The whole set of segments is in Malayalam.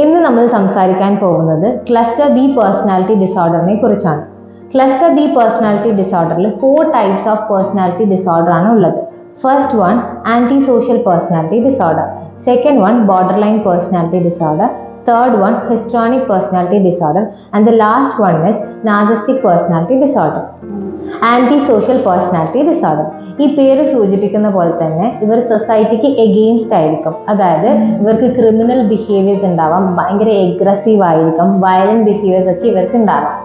ഇന്ന് നമ്മൾ സംസാരിക്കാൻ പോകുന്നത് ക്ലസ്റ്റർ ബി പേഴ്സണാലിറ്റി ഡിസോർഡറിനെ കുറിച്ചാണ്. ക്ലസ്റ്റർ ബി പേഴ്സണാലിറ്റി ഡിസോർഡറിൽ 4 ടൈപ്സ് ഓഫ് പേഴ്സണാലിറ്റി ഡിസോർഡർ ആണ് ഉള്ളത്. First one antisocial personality disorder, second one borderline personality disorder, third one histrionic personality disorder and the last one is narcissistic personality disorder. Antisocial personality disorder, ഈ പേര് സൂചിപ്പിക്കുന്ന പോലെ തന്നെ ഇവർ സൊസൈറ്റിക്ക് എഗെയിൻസ്റ്റ് ആയിരിക്കും. അതായത് ഇവർക്ക് ക്രിമിനൽ ബിഹേവിയേഴ്സ് ഉണ്ടാവാം, ഭയങ്കര എഗ്രസീവ് ആയിരിക്കും, വയലന്റ് ബിഹേവിയേഴ്സ് ഒക്കെ ഇവർക്ക് ഉണ്ടാവാം.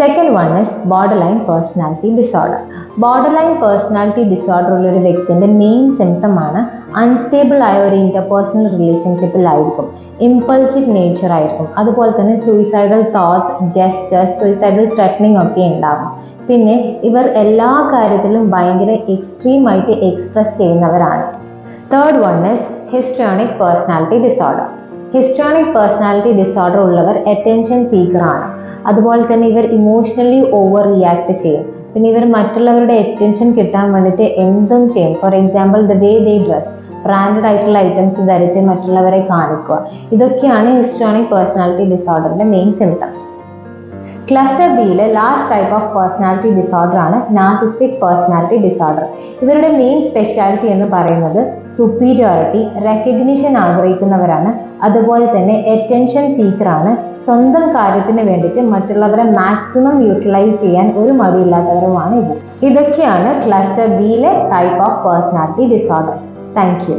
Second one is border line personality disorder. Border line personality disorder ഉള്ള ഒരു വ്യക്തിന്റെ മെയിൻ സിംറ്റം ആണ് അൺസ്റ്റേബിൾ ആയ ഒരു ഇന്റർപേഴ്സണൽ റിലേഷൻഷിപ്പിലായിരിക്കും, ഇമ്പൾസീവ് നേച്ചർ ആയിരിക്കും, അതുപോലെ തന്നെ suicidal thoughts, gestures, suicidal threatening ഒക്കെ ഉണ്ടാകും. പിന്നെ ഇവർ എല്ലാ കാര്യത്തിലും ഭയങ്കര എക്സ്ട്രീം ആയിട്ട് എക്സ്പ്രസ് ചെയ്യുന്നവരാണ്. Third one is histrionic personality disorder. Histrionic personality disorder ഉള്ളവർ അറ്റൻഷൻ സീക്കർ ആണ്. അതുപോലെ തന്നെ ഇവർ ഇമോഷണലി ഓവർ റിയാക്ട് ചെയ്യും. പിന്നെ ഇവർ മറ്റുള്ളവരുടെ അറ്റൻഷൻ കിട്ടാൻ വേണ്ടിയിട്ട് എന്തും ചെയ്യും. For example the way they dress, branded ആയിട്ടുള്ള ഐറ്റംസ് ധരിച്ച് മറ്റുള്ളവരെ കാണിക്കുക. ഇതൊക്കെയാണ് ഹിസ്ട്രോണിക് പേഴ്സണാലിറ്റി ഡിസോർഡറിന്റെ മെയിൻ സിംറ്റംസ്. ക്ലസ്റ്റർ ബിയിലെ last type of personality disorder ആണ് നാർസിസ്റ്റിക് പേഴ്സണാലിറ്റി ഡിസോർഡർ. ഇവരുടെ മെയിൻ സ്പെഷ്യാലിറ്റി എന്ന് പറയുന്നത് സുപ്പീരിയോറിറ്റി, റെക്കഗ്നിഷൻ ആഗ്രഹിക്കുന്നവരാണ്, അതുപോലെ തന്നെ അറ്റൻഷൻ സീക്കർ ആണ്, സ്വന്തം കാര്യത്തിന് വേണ്ടിയിട്ട് മറ്റുള്ളവരെ മാക്സിമം യൂട്ടിലൈസ് ചെയ്യാൻ ഒരു മടിയില്ലാത്തവരുമാണ് ഇത്. ഇതൊക്കെയാണ് ക്ലസ്റ്റർ ബിയിലെ type of personality disorders. Thank U.